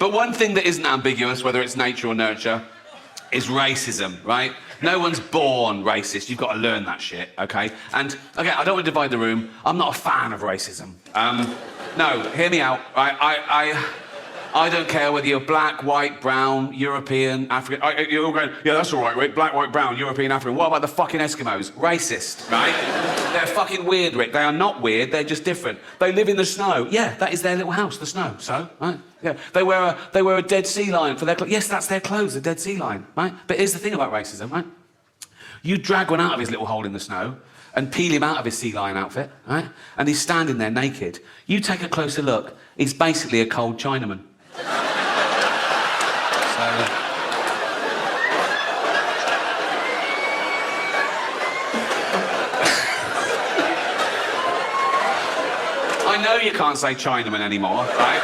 But one thing that isn't ambiguous, whether it's nature or nurture, is racism, right? No one's born racist. You've got to learn that shit, okay? And, okay, I don't want to divide the room. I'm not a fan of racism. No, hear me out. I don't care whether you're black, white, brown, European, African. You're all going, yeah, that's all right, Rick. Black, white, brown, European, African. What about the fucking Eskimos? Racist, right? They're fucking weird, Rick. They are not weird. They're just different. They live in the snow. Yeah, that is their little house, the snow. So, right? Yeah. They wear a dead sea lion for their clothes. Yes, that's their clothes, a dead sea lion, right? But here's the thing about racism, right? You drag one out of his little hole in the snow and peel him out of his sea lion outfit, right? And he's standing there naked. You take a closer look. He's basically a cold Chinaman. I know you can't say Chinaman anymore, right?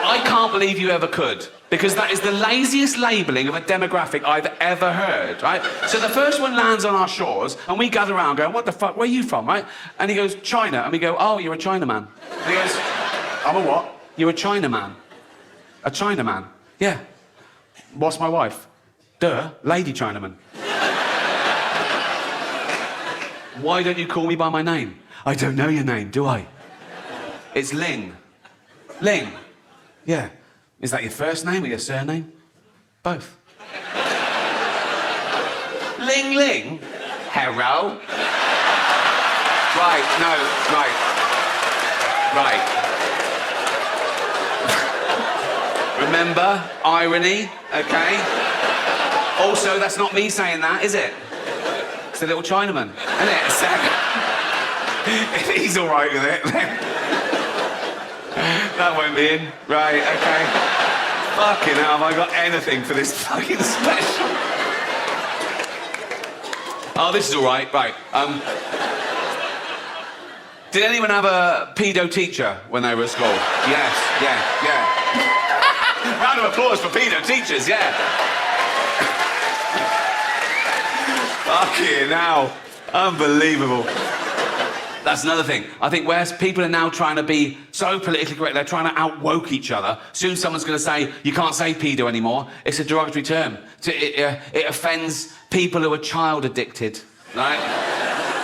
I can't believe you ever could, because that is the laziest labelling of a demographic I've ever heard, right? So the first one lands on our shores, and we gather around going, what the fuck, where are you from, right? And he goes, China. And we go, oh, you're a Chinaman. And he goes, I'm a what? You're a Chinaman. A Chinaman? Yeah. What's my wife? Duh, Lady Chinaman. Why don't you call me by my name? I don't know your name, do I? It's Ling. Ling? Yeah. Is that your first name or your surname? Both. Ling Ling? Hello? Right, no, right. Right. Remember, irony, okay? Also, that's not me saying that, is it? It's the little Chinaman, isn't it? If he's all right with it, then... That won't be in. Right, okay. Fucking hell, have I got anything for this fucking special? Oh, this is all right. Right. Did anyone have a pedo teacher when they were at school? Yes, yeah. Round of applause for pedo teachers, yeah. Fucking hell. Unbelievable. That's another thing. I think where people are now trying to be so politically correct, they're trying to out-woke each other. Soon someone's going to say, you can't say pedo anymore. It's a derogatory term. It offends people who are child addicted, right?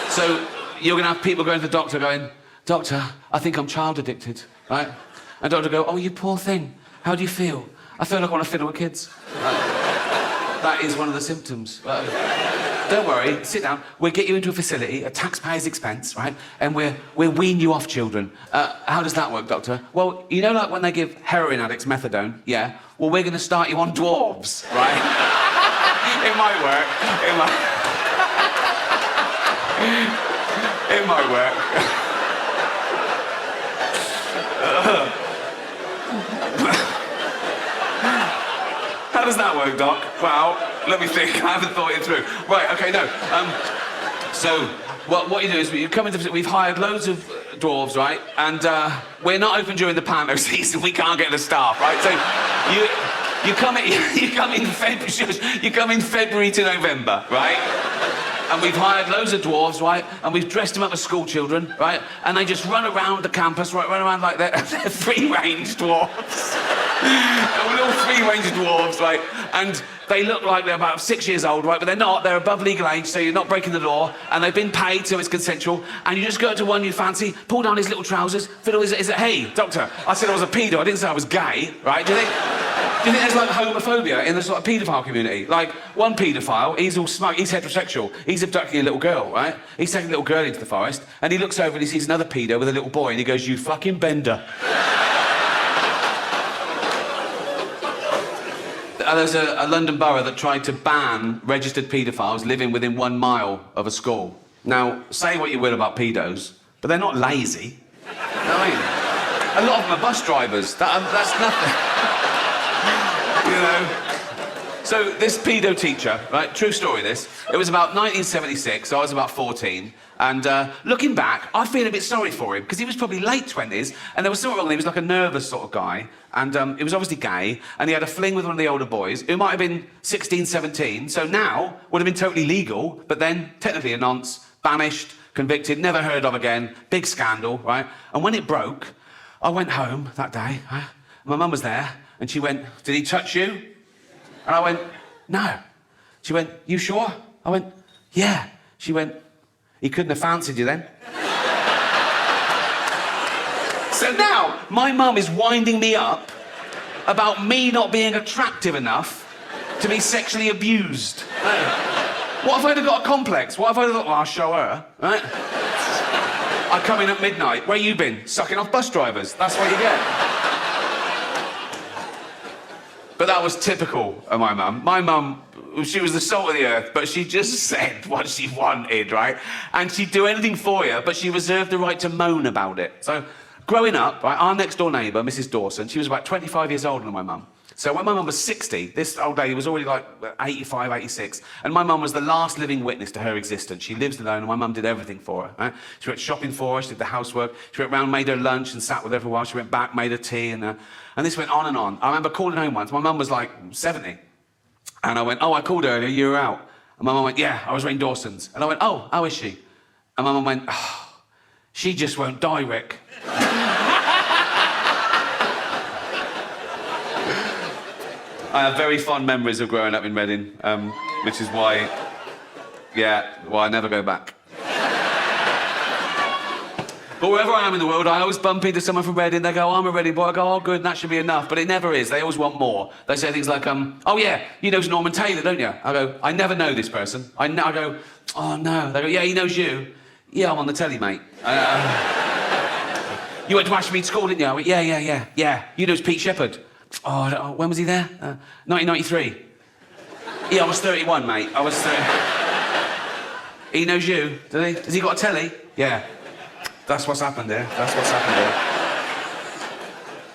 So you're going to have people going to the doctor going, Doctor, I think I'm child addicted, right? And doctor go, oh, you poor thing. How do you feel? I feel like I want to fiddle with kids. Right? That is one of the symptoms. Don't worry, sit down. We'll get you into a facility at taxpayers' expense, right? And we'll wean you off children. How does that work, doctor? Well, you know, like when they give heroin addicts methadone, yeah? Well, we're going to start you on dwarves, right? It might work. It might work. How does that work, Doc? Well, let me think. I haven't thought it through. Right, okay, no. So, what you do is you come into... We've hired loads of dwarves, right? And we're not open during the panto season. We can't get the staff, right? So, you come in February to November, right? And we've hired loads of dwarves, right? And we've dressed them up as school children, right? And they just run around the campus, right? Run around like they're free-range dwarves. Little free-range dwarves, right? And they look like they're about 6 years old, right? But they're not. They're above legal age, so you're not breaking the law. And they've been paid, so it's consensual. And you just go up to one you fancy, pull down his little trousers, fiddle his... Hey, doctor, I said I was a pedo. I didn't say I was gay, right? Do you think there's, like, homophobia in the sort of paedophile community? Like, one paedophile, he's all smug, he's heterosexual. He's abducting a little girl, right? He's taking a little girl into the forest, and he looks over and he sees another pedo with a little boy, and he goes, you fucking bender. There's a London borough that tried to ban registered paedophiles living within 1 mile of a school. Now, say what you will about pedos, but they're not lazy. You know what I mean? A lot of them are bus drivers. That's nothing. You know? So this pedo teacher, right, true story this, it was about 1976, so I was about 14, and looking back, I feel a bit sorry for him, because he was probably late 20s, and there was something wrong with him. He was like a nervous sort of guy, and he was obviously gay, and he had a fling with one of the older boys, who might have been 16, 17, so now would have been totally legal, but then technically a nonce, banished, convicted, never heard of again, big scandal, right? And when it broke, I went home that day, right? My mum was there, and she went, "Did he touch you?" And I went, "No." She went, "You sure?" I went, "Yeah." She went, "He couldn't have fancied you then." So now, my mum is winding me up about me not being attractive enough to be sexually abused. What if I'd have got a complex? What if I'd have thought, well, I'll show her, right? I come in at midnight. Where you been? Sucking off bus drivers. That's what you get. But that was typical of my mum. My mum, she was the salt of the earth, but she just said what she wanted, right? And she'd do anything for you, but she reserved the right to moan about it. So, growing up, right, our next door neighbour, Mrs. Dawson, she was about 25 years older than my mum. So when my mum was 60, this old lady was already like 85, 86, and my mum was the last living witness to her existence. She lives alone, and my mum did everything for her. Right? She went shopping for her, she did the housework, she went round, made her lunch and sat with her for a while, she went back, made her tea, and this went on and on. I remember calling home once, my mum was like 70, and I went, "Oh, I called earlier, you were out." And my mum went, "Yeah, I was Rain Dawson's." And I went, "Oh, how is she?" And my mum went, "Oh, she just won't die, Rick." I have very fond memories of growing up in Reading, which is why I never go back. But wherever I am in the world, I always bump into someone from Reading. They go, "I'm a Reading boy." I go, "Oh, good, that should be enough." But it never is. They always want more. They say things like, "Oh, yeah, you know Norman Taylor, don't you?" I go, "I never know this person." I go, "Oh, no." They go, "Yeah, he knows you." "Yeah, I'm on the telly, mate." "You went to Ashmead School, didn't you?" I went, Yeah. "You know Pete Shepherd." "Oh, when was he there?" 1993. "Yeah, I was 31, mate. I was 30. He knows you, does he? Has he got a telly?" "Yeah." That's what's happened here.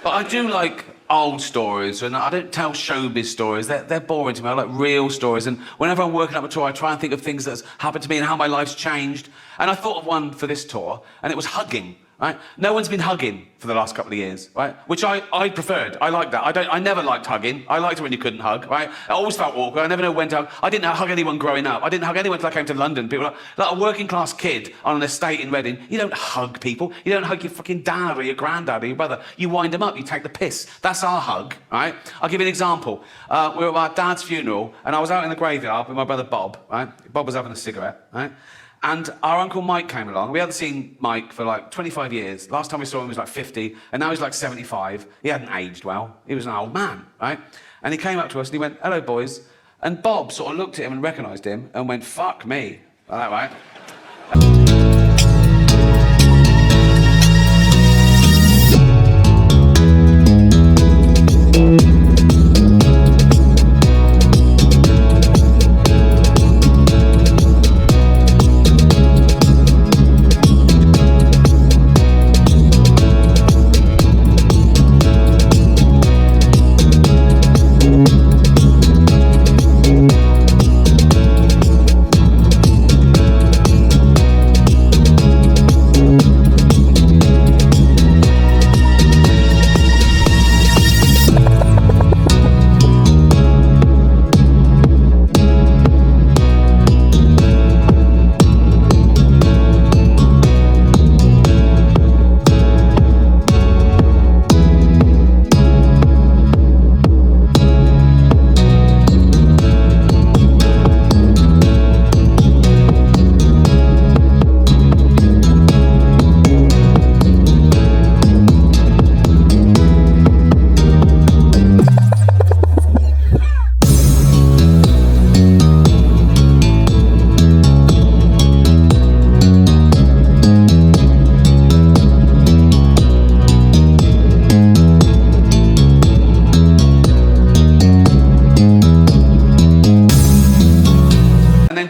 But I do like old stories, and I don't tell showbiz stories. They're boring to me. I like real stories, and whenever I'm working up a tour, I try and think of things that's happened to me and how my life's changed. And I thought of one for this tour, and it was hugging. Right? No one's been hugging for the last couple of years, right? Which I preferred. I liked that. I never liked hugging. I liked it when you couldn't hug, right? I always felt awkward. I never know when to hug. I didn't hug anyone growing up. I didn't hug anyone until I came to London. People were like a working class kid on an estate in Reading. You don't hug people. You don't hug your fucking dad or your granddad or your brother. You wind them up. You take the piss. That's our hug, right? I'll give you an example. We were at my dad's funeral, and I was out in the graveyard with my brother Bob, right? Bob was having a cigarette, right? And our Uncle Mike came along. We hadn't seen Mike for like 25 years. Last time we saw him he was like 50, and now he's like 75. He hadn't aged well. He was an old man, right? And he came up to us and he went, "Hello, boys." And Bob sort of looked at him and recognised him and went, "Fuck me." Like that, right?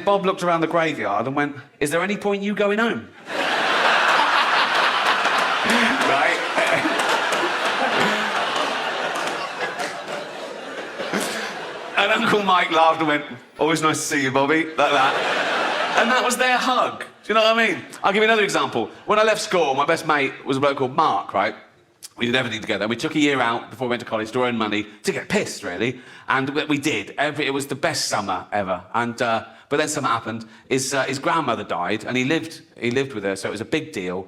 Bob looked around the graveyard and went, "Is there any point you going home?" Right? And Uncle Mike laughed and went, "Always nice to see you, Bobby," like that. And that was their hug. Do you know what I mean? I'll give you another example. When I left school, my best mate was a bloke called Mark, right? We did everything together. We took a year out before we went to college to earn money to get pissed, really. And we did. It was the best summer ever. And but then something happened. His grandmother died, and he lived with her, so it was a big deal.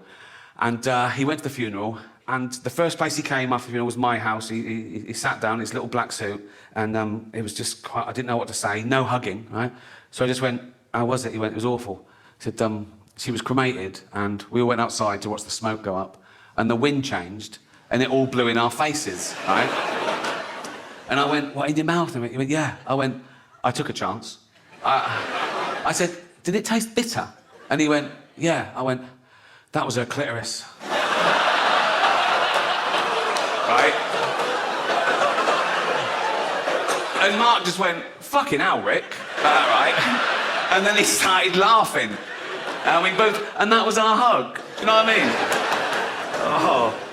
And he went to the funeral, And the first place he came after, was my house. He sat down in his little black suit, and it was just quite, I didn't know what to say. No hugging, right? So I just went, how was it? He went, it was awful. He said, she was cremated, and we all went outside to watch the smoke go up, and the wind changed, and it all blew in our faces, right? And I went, what, in your mouth? He went, yeah. I went, I took a chance. I said, did it taste bitter? And he went, yeah. I went, that was her clitoris. Right? And Mark just went, fucking hell, Rick. Right? And then he started laughing. And we both, and that was our hug. Do you know what I mean? Oh.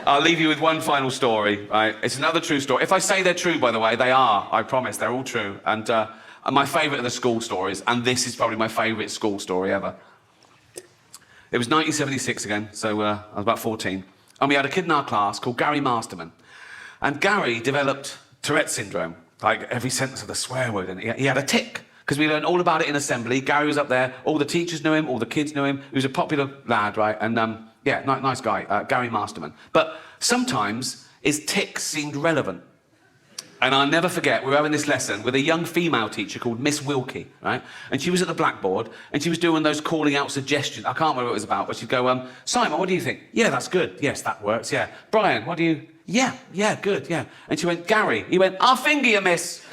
I'll leave you with one final story, right? It's another true story. If I say they're true, by the way, they are. I promise, they're all true. And my favourite are the school stories, and this is probably my favourite school story ever. It was 1976 again, so I was about 14. And we had a kid in our class called Gary Masterman. And Gary developed Tourette's syndrome, like every sentence of the swear word. And he had a tic, because we learned all about it in assembly. Gary was up there, all the teachers knew him, all the kids knew him. He was a popular lad, right? And yeah, nice guy, Gary Masterman. But sometimes his tics seemed relevant. And I'll never forget, we were having this lesson with a young female teacher called Miss Wilkie, right? And she was at the blackboard, and she was doing those calling out suggestions. I can't remember what it was about, but she'd go, Simon, what do you think? Yeah, that's good. Yes, that works, yeah. Brian, what do you... Yeah, good, yeah. And she went, Gary. He went, I'll finger you, miss.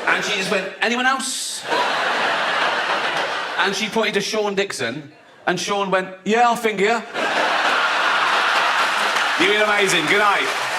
And she just went, anyone else? And she pointed to Sean Dixon, and Sean went, yeah, I'll finger you. You've been amazing. Good night.